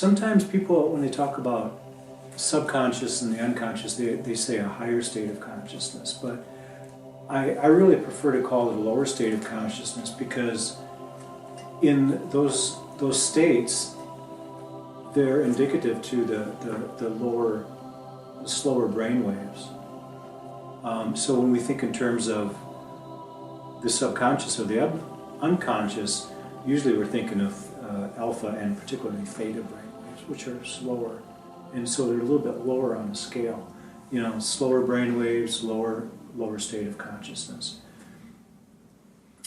sometimes people, when they talk about subconscious and the unconscious, they say a higher state of consciousness, but I really prefer to call it a lower state of consciousness, because in those states, they're indicative to the lower, the slower brain waves. So when we think in terms of the subconscious or the unconscious, usually we're thinking of alpha and particularly theta brain waves, which are slower, and so they're a little bit lower on the scale. You know, slower brain waves, lower state of consciousness.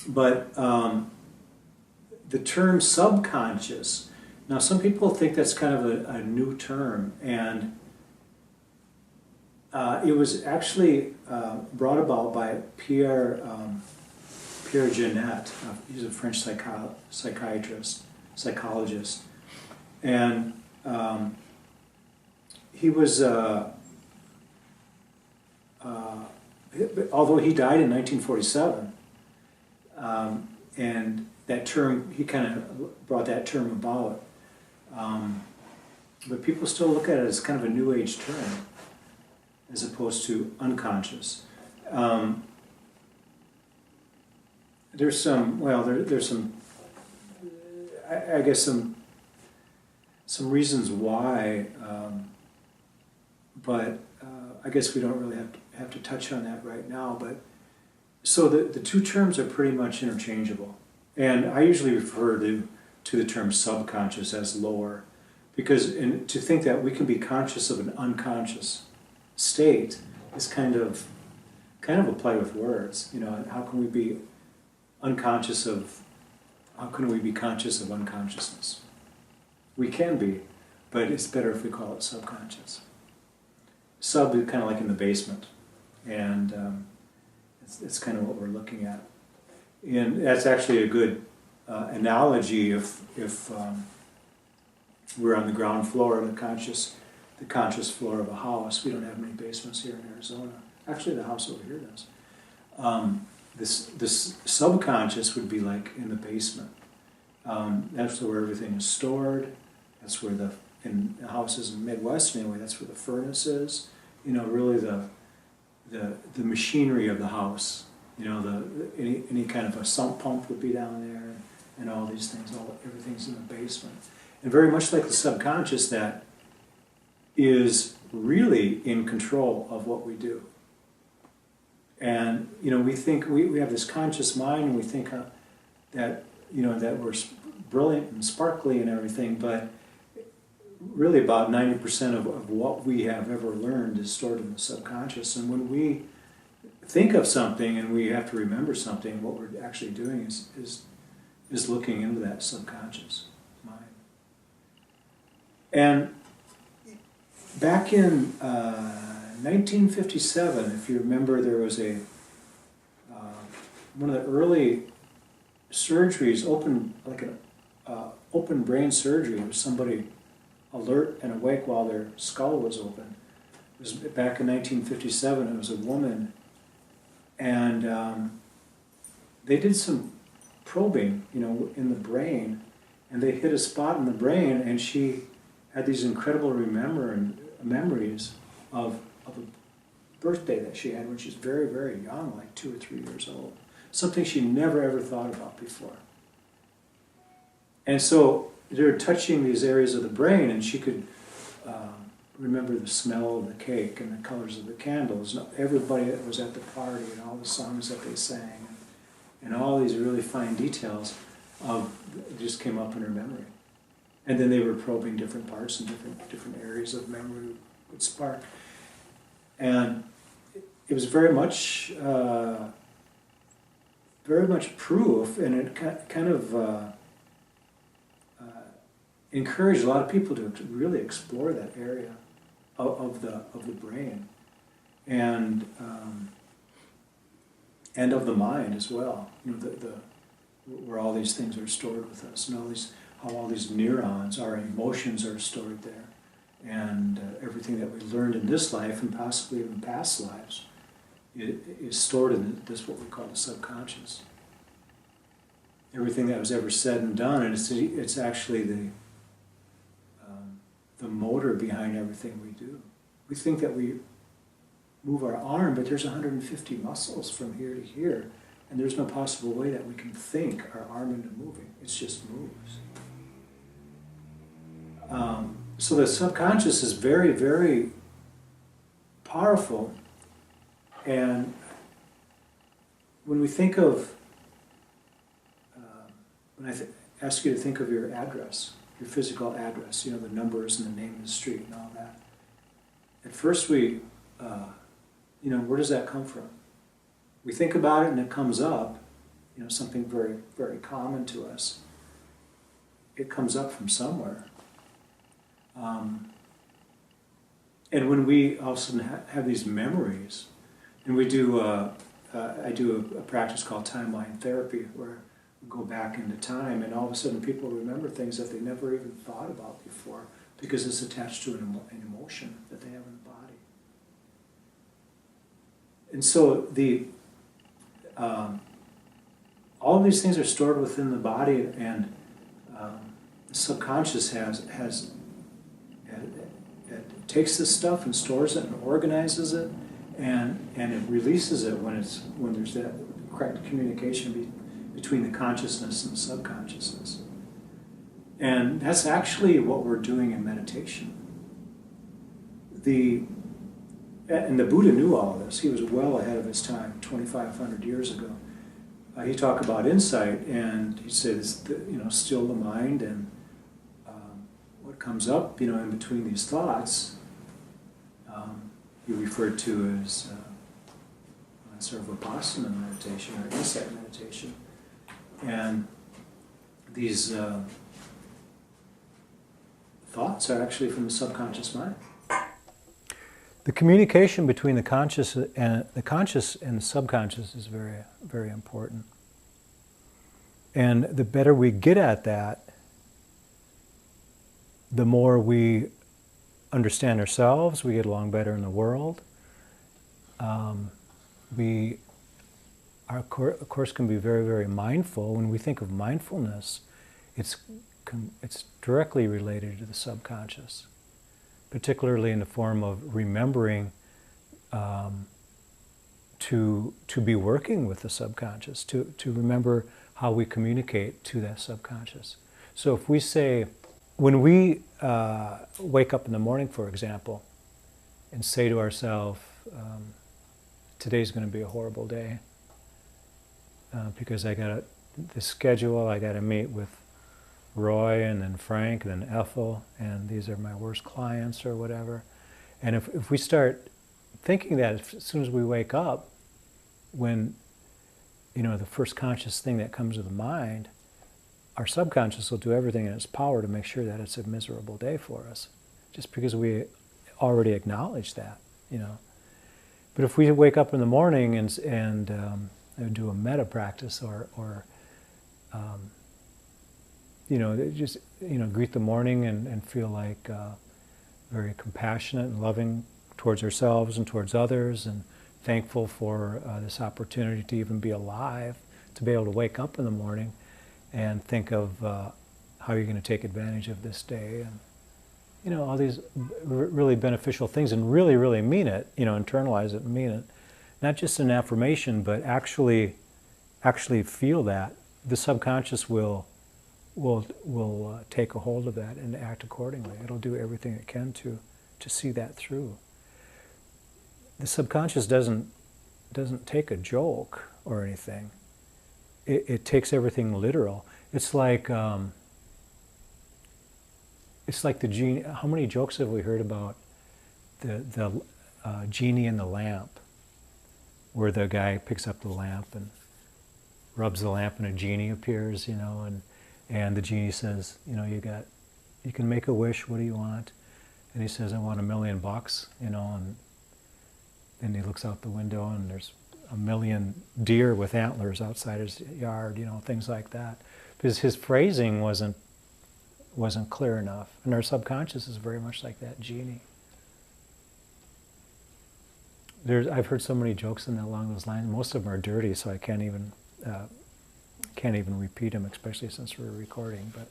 But the term subconscious, now some people think that's kind of a new term, and it was actually brought about by Pierre Janet. He's a French psychologist, and he was, although he died in 1947, and that term, he kind of brought that term about, but people still look at it as kind of a new age term, as opposed to unconscious. There's some, well, there's some, I guess some reasons why, but I guess we don't really have to touch on that right now. But so the two terms are pretty much interchangeable, and I usually refer to the term subconscious as lower, because to think that we can be conscious of an unconscious state is kind of a play with words. You know, how can we be conscious of unconsciousness? We can be, but it's better if we call it subconscious. Sub is kind of like in the basement, and it's kind of what we're looking at. And that's actually a good analogy if we're on the ground floor of the conscious floor of a house. We don't have many basements here in Arizona. Actually, the house over here does. This subconscious would be like in the basement. That's where everything is stored. That's where in the houses in the Midwest anyway, that's where the furnace is. You know, really the machinery of the house. You know, any kind of a sump pump would be down there, and all these things. Everything's in the basement, and very much like the subconscious, that is really in control of what we do. And you know, we think we have this conscious mind, and we think that that we're brilliant and sparkly and everything, but really about 90% of what we have ever learned is stored in the subconscious. And when we think of something and we have to remember something, what we're actually doing is looking into that subconscious mind. And back in 1957, if you remember, there was one of the early surgeries, open brain surgery. It was somebody alert and awake while their skull was open. It was back in 1957. It was a woman, and they did some probing, in the brain, and they hit a spot in the brain, and she had these incredible memories of a birthday that she had when she was very, very young, like 2 or 3 years old. Something she never ever thought about before. And so they were touching these areas of the brain, and she could remember the smell of the cake and the colors of the candles, and everybody that was at the party, and all the songs that they sang, and all these really fine details just came up in her memory. And then they were probing different parts, and different areas of memory would spark. And it was very much proof, and it kind of encouraged a lot of people to really explore that area of the brain, and of the mind as well. Where all these things are stored with us, and how all these neurons, our emotions, are stored there, and everything that we learned in this life and possibly even past lives is stored in this, what we call the subconscious. Everything that was ever said and done, and it's actually the motor behind everything we do. We think that we move our arm, but there's 150 muscles from here to here, and there's no possible way that we can think our arm into moving. It just moves. So the subconscious is very, very powerful, and when we think of, when I ask you to think of your address, your physical address, you know, the numbers and the name of the street and all that, at first we, you know, where does that come from? We think about it and it comes up, you know, something very, very common to us. It comes up from somewhere. And when we all of a sudden have these memories, and we do, I do a practice called timeline therapy, where we go back into time, and all of a sudden people remember things that they never even thought about before, because it's attached to an emotion that they have in the body. And so all of these things are stored within the body, and the subconscious it takes this stuff and stores it and organizes it, and it releases it when there's that correct communication between the consciousness and the subconsciousness. And that's actually what we're doing in meditation. And the Buddha knew all of this. He was well ahead of his time, 2,500 years ago. He talked about insight, and he says, you know, still the mind, and what comes up, you know, in between these thoughts, he referred to as sort of vipassana meditation or insight meditation. And these thoughts are actually from the subconscious mind. The communication between the conscious and the subconscious is very, very important. And the better we get at that, the more we understand ourselves, we get along better in the world. We, of course, can be very, very mindful. When we think of mindfulness, it's directly related to the subconscious, particularly in the form of remembering to be working with the subconscious, to remember how we communicate to that subconscious. So if we say, when we wake up in the morning, for example, and say to ourselves, today's going to be a horrible day, because I got this schedule, I got to meet with Roy and then Frank and then Ethel, and these are my worst clients or whatever. And if we start thinking that as soon as we wake up, when, you know, the first conscious thing that comes to the mind, our subconscious will do everything in its power to make sure that it's a miserable day for us, just because we already acknowledge that, you know. But if we wake up in the morning and do a metta practice or you know, just, you know, greet the morning and feel like very compassionate and loving towards ourselves and towards others, and thankful for this opportunity to even be alive, to be able to wake up in the morning and think of how you're going to take advantage of this day, and, you know, all these really beneficial things, and really, really mean it, you know, internalize it and mean it. Not just an affirmation, but actually feel that. The subconscious will take a hold of that and act accordingly. It'll do everything it can to see that through. The subconscious doesn't take a joke or anything. It takes everything literal. It's like the genie. How many jokes have we heard about the genie in the lamp, where the guy picks up the lamp and rubs the lamp and a genie appears, you know, and the genie says, you know, you can make a wish. What do you want? And he says, I want $1 million, you know, and then he looks out the window and there's 1 million deer with antlers outside his yard, you know, things like that. Because his phrasing wasn't clear enough. And our subconscious is very much like that genie. I've heard so many jokes along those lines. Most of them are dirty, so I can't even repeat them, especially since we're recording. But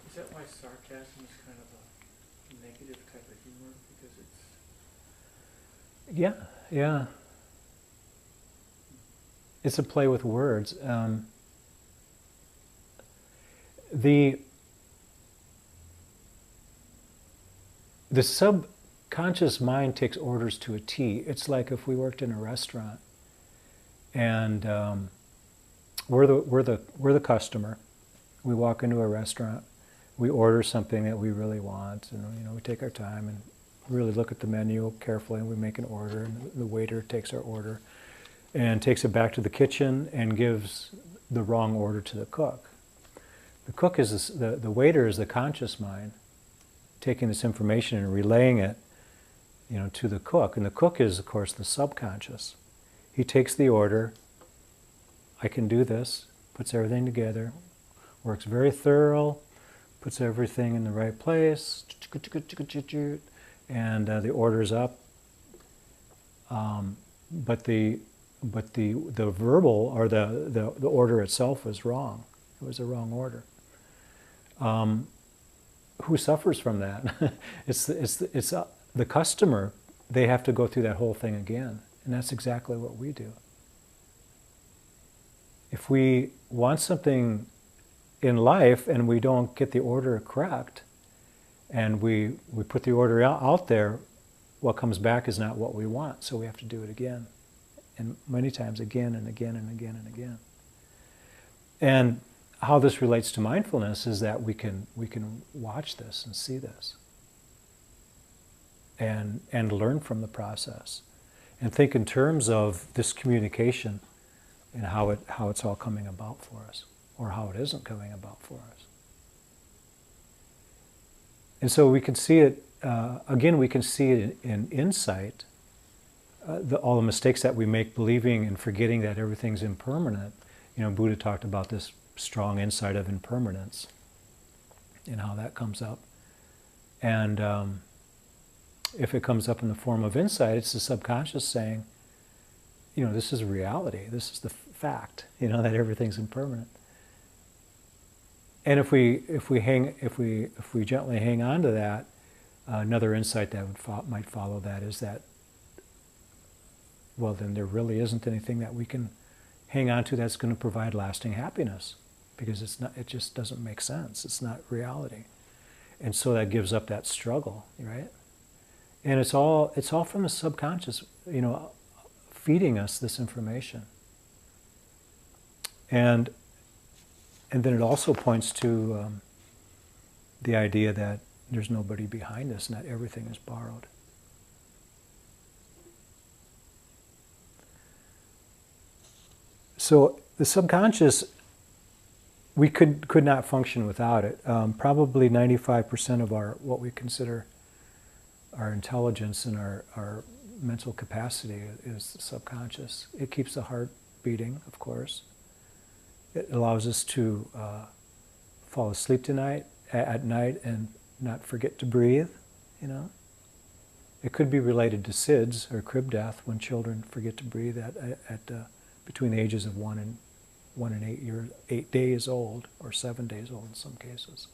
is that why sarcasm is kind of a Yeah, yeah. It's a play with words. The the subconscious mind takes orders to a T. It's like if we worked in a restaurant and we're the customer. We walk into a restaurant, we order something that we really want, and we take our time and really look at the menu carefully, and we make an order, and the waiter takes our order and takes it back to the kitchen and gives the wrong order to the cook. The cook is the waiter is the conscious mind taking this information and relaying it, to the cook, and the cook is, of course, the subconscious. He takes the order. I can do this. Puts everything together. Works very thorough. Puts everything in the right place. And the order's up. But the verbal or the order itself was wrong. It was a wrong order. Who suffers from that? It's the customer. They have to go through that whole thing again, and that's exactly what we do. If we want something in life and we don't get the order correct, and we put the order out there, what comes back is not what we want, so we have to do it again, and many times again and again and again and again. And how this relates to mindfulness is that we can watch this and see this, and learn from the process, and think in terms of this communication and how it's all coming about for us, or how it isn't coming about for us. And so we can see it again. We can see it in insight. All the mistakes that we make, believing and forgetting that everything's impermanent. Buddha talked about this strong insight of impermanence and how that comes up. And if it comes up in the form of insight, it's the subconscious saying, this is reality. This is the fact. That everything's impermanent. And if we gently hang on to that, another insight that might follow that is that, well, then there really isn't anything that we can hang on to that's going to provide lasting happiness, because it just doesn't make sense. It's not reality. And so that gives up that struggle, right? And it's all from the subconscious, feeding us this information. And then it also points to the idea that there's nobody behind us and that everything is borrowed. So the subconscious, we could not function without it. Probably 95% of what we consider our intelligence and our mental capacity is the subconscious. It keeps the heart beating, of course. It allows us to fall asleep at night and not forget to breathe, It could be related to SIDS, or crib death, when children forget to breathe at between the ages of 1 and 8 days old, or 7 days old in some cases,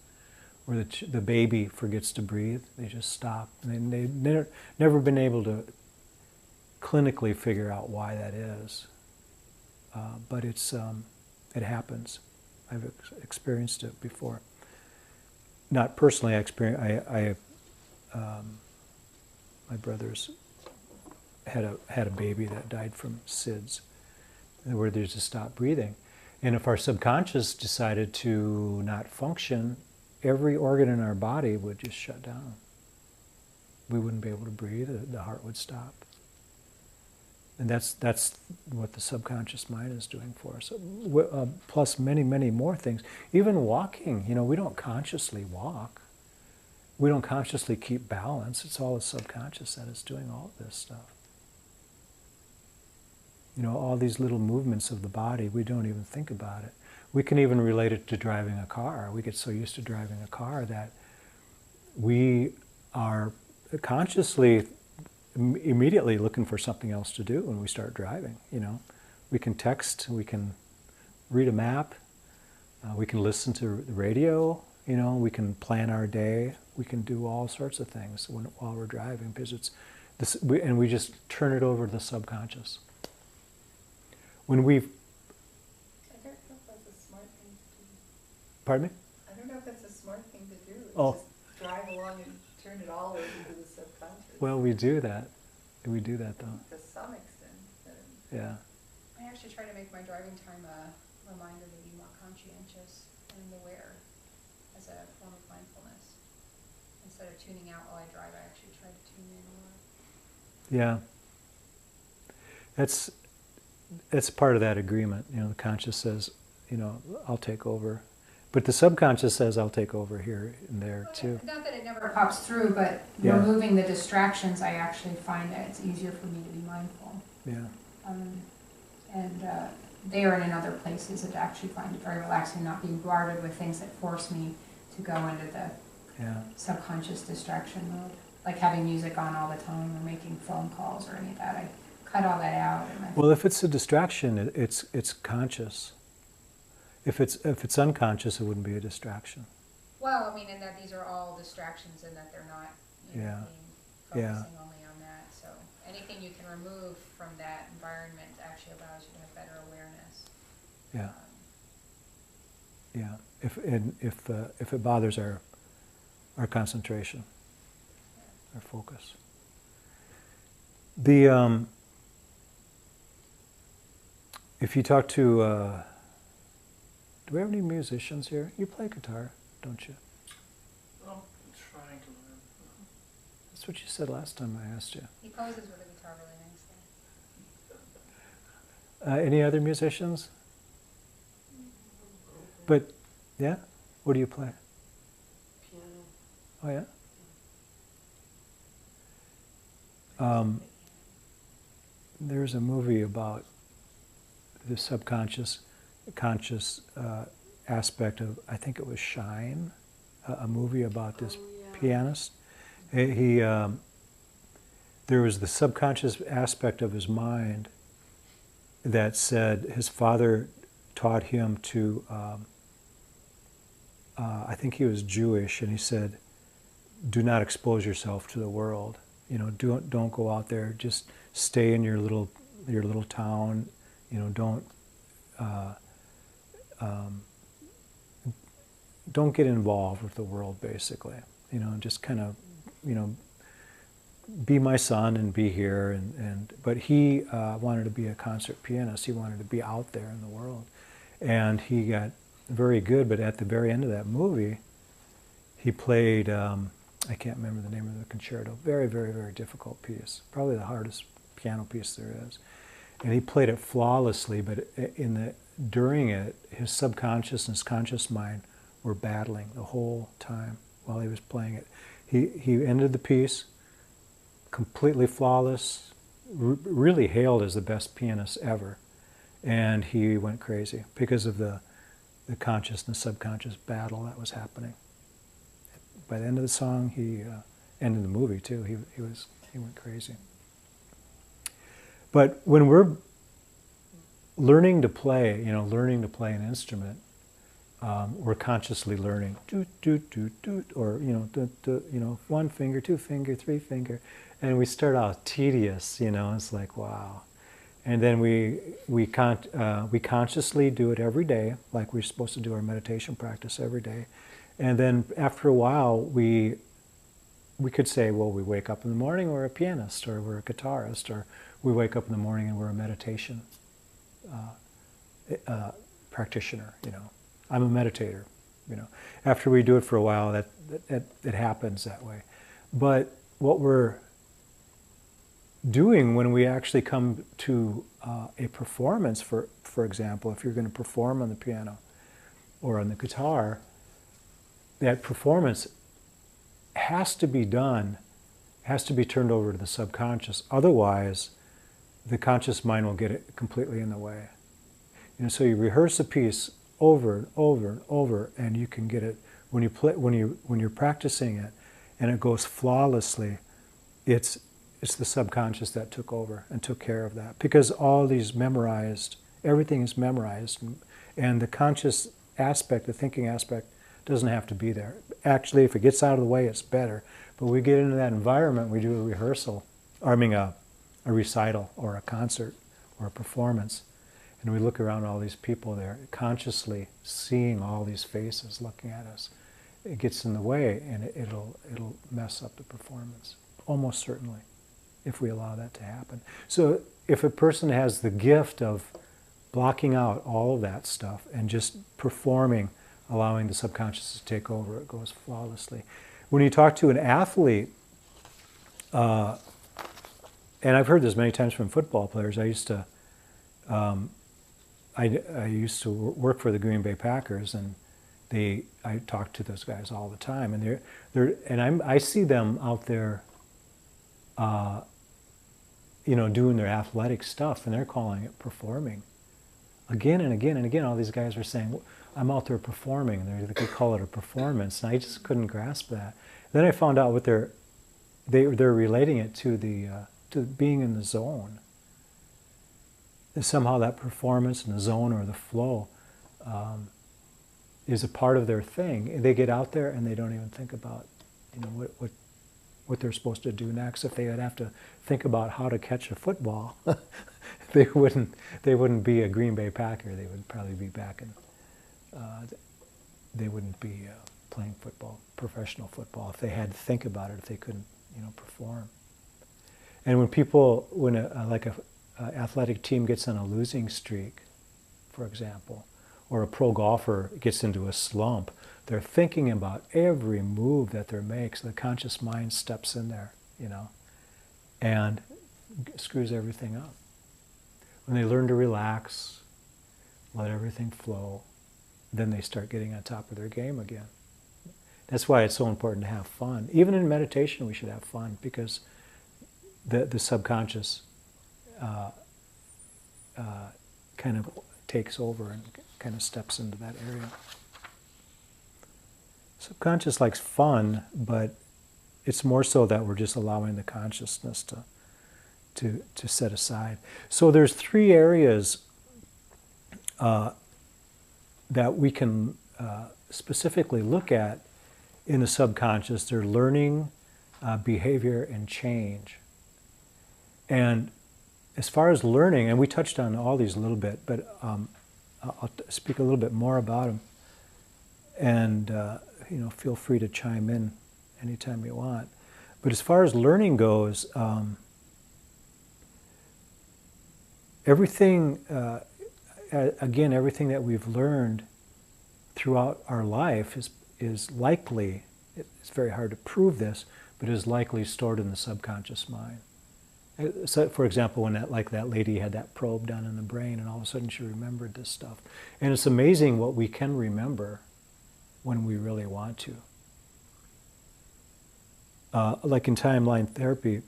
where the baby forgets to breathe. They just stop, and they've never been able to clinically figure out why that is, but it happens. I've experienced it before. Not personally. My brothers had a baby that died from SIDS, where they just stopped breathing. And if our subconscious decided to not function, every organ in our body would just shut down. We wouldn't be able to breathe. The heart would stop. And that's what the subconscious mind is doing for us. Plus many, many more things. Even walking, we don't consciously walk. We don't consciously keep balance. It's all the subconscious that is doing all of this stuff. All these little movements of the body, we don't even think about it. We can even relate it to driving a car. We get so used to driving a car that we are consciously immediately looking for something else to do when we start driving. We can text, we can read a map, we can listen to the radio, we can plan our day, we can do all sorts of things while we're driving, because And we just turn it over to the subconscious. When we've, I don't know if that's a smart thing to do. pardon me? I don't know if that's a smart thing to do. Oh. Just drive along and turn it all over to the subconscious. Well, we do that. We do that though. To some extent. Yeah. I actually try to make my driving time a reminder to be more conscientious and aware as a form of mindfulness. Instead of tuning out while I drive, I actually try to tune in more. Yeah. That's part of that agreement. You know, the conscious says, you know, I'll take over. But the subconscious says, I'll take over here and there too. Not that it never pops through, but Yeah. removing the distractions, I actually find that it's easier for me to be mindful. Yeah. There and in other places, I actually find it very relaxing, not being bombarded with things that force me to go into the Yeah. subconscious distraction mode. Like having music on all the time or making phone calls or any of that. I cut all that out. Well, if it's a distraction, it's conscious. If it's unconscious, it wouldn't be a distraction. Well, I mean, in that these are all distractions and that they're not Yeah. being Yeah. focusing only on that. So anything you can remove from that environment actually allows you to have better awareness. Yeah. Yeah. If it bothers our concentration, our focus. If you talk to, do we have any musicians here? You play guitar, don't you? I'm trying to learn. That's what you said last time I asked you. He poses with a guitar really nicely. Any other musicians? But, yeah? What do you play? Piano. Oh, yeah? There's a movie about the subconscious, conscious aspect of, I think it was Shine, a movie about this pianist. There was the subconscious aspect of his mind that said his father taught him to, I think he was Jewish, and he said, do not expose yourself to the world. You know, don't go out there. Just stay in your little town. You know, don't get involved with the world. Basically, you know, just kind of, you know, be my son and be here. But he wanted to be a concert pianist. He wanted to be out there in the world, and he got very good. But at the very end of that movie, he played. I can't remember the name of the concerto. Very, very, very difficult piece. Probably the hardest piano piece there is. And he played it flawlessly, but during it, his subconscious and his conscious mind were battling the whole time while he was playing it. He ended the piece completely flawless, really hailed as the best pianist ever. And he went crazy because of the conscious and the subconscious battle that was happening. By the end of the song, end of the movie too, he went crazy. But when we're learning to play an instrument, we're consciously learning, doot, doot, doot, doot, or one finger, two finger, three finger, and we start out tedious, it's like wow, and then we consciously do it every day, like we're supposed to do our meditation practice every day. And then after a while, we could say, well, we wake up in the morning, we're a pianist, or we're a guitarist, or we wake up in the morning and we're a meditation practitioner. I'm a meditator. After we do it for a while, it happens that way. But what we're doing when we actually come to a performance, for example, if you're going to perform on the piano or on the guitar, that performance has to be turned over to the subconscious. Otherwise, the conscious mind will get it completely in the way. So you rehearse a piece over and over and over, and you can get it when you're practicing it, and it goes flawlessly. It's the subconscious that took over and took care of that, because all these everything is memorized, and the conscious aspect, the thinking aspect, doesn't have to be there. Actually, if it gets out of the way, it's better. But we get into that environment, we do a rehearsal or I mean a recital or a concert or a performance, and we look around all these people there, consciously seeing all these faces looking at us, it gets in the way, and it'll mess up the performance, almost certainly, if we allow that to happen. So if a person has the gift of blocking out all of that stuff and just performing, allowing the subconscious to take over, it goes flawlessly. When you talk to an athlete, and I've heard this many times from football players. I used to work for the Green Bay Packers, and I talk to those guys all the time, and I see them out there, doing their athletic stuff, and they're calling it performing. Again and again and again, all these guys are saying, "I'm out there performing," and they call it a performance, and I just couldn't grasp that. Then I found out what they're relating it to to being in the zone. And somehow that performance in the zone or the flow is a part of their thing. They get out there and they don't even think about, what they're supposed to do next. If they would have to think about how to catch a football, they wouldn't be a Green Bay Packer. They would probably be back in. They wouldn't be playing football, professional football, if they had to think about it. If they couldn't, perform. And when a athletic team gets on a losing streak, for example, or a pro golfer gets into a slump, they're thinking about every move that they make. So the conscious mind steps in there, and screws everything up. When they learn to relax, let everything flow, then they start getting on top of their game again. That's why it's so important to have fun. Even in meditation, we should have fun, because the subconscious kind of takes over and kind of steps into that area. Subconscious likes fun, but it's more so that we're just allowing the consciousness to set aside. So there's 3 areas that we can specifically look at in the subconscious. They're learning, behavior, and change. And as far as learning, and we touched on all these a little bit, but I'll speak a little bit more about them. And feel free to chime in anytime you want. But as far as learning goes, everything that we've learned throughout our life is likely, it's very hard to prove this, but is likely stored in the subconscious mind. So, for example, when that lady had that probe done in the brain, and all of a sudden she remembered this stuff. And it's amazing what we can remember when we really want to. Like in timeline therapy,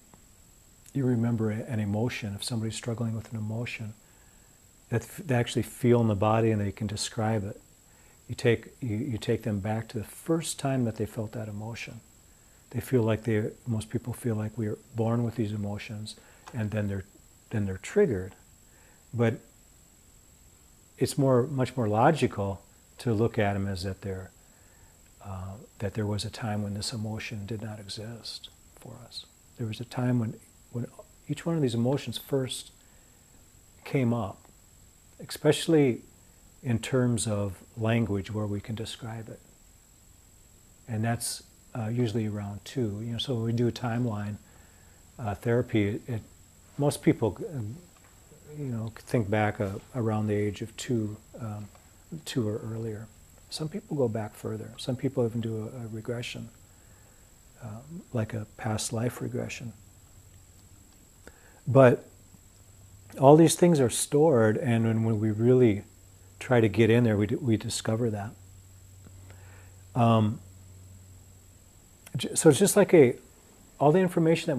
you remember an emotion. If somebody's struggling with an emotion, that they actually feel in the body and they can describe it. You take them back to the first time that they felt that emotion. They feel like most people feel like we are born with these emotions, and then they're triggered. But it's much more logical to look at them as that there was a time when this emotion did not exist for us. There was a time when each one of these emotions first came up, especially in terms of language where we can describe it. And that's usually around 2. So when we do a timeline therapy, most people, think back around the age of 2 or earlier. Some people go back further. Some people even do a regression, like a past life regression. But all these things are stored, and when we really try to get in there, we discover that. So it's just like all the information that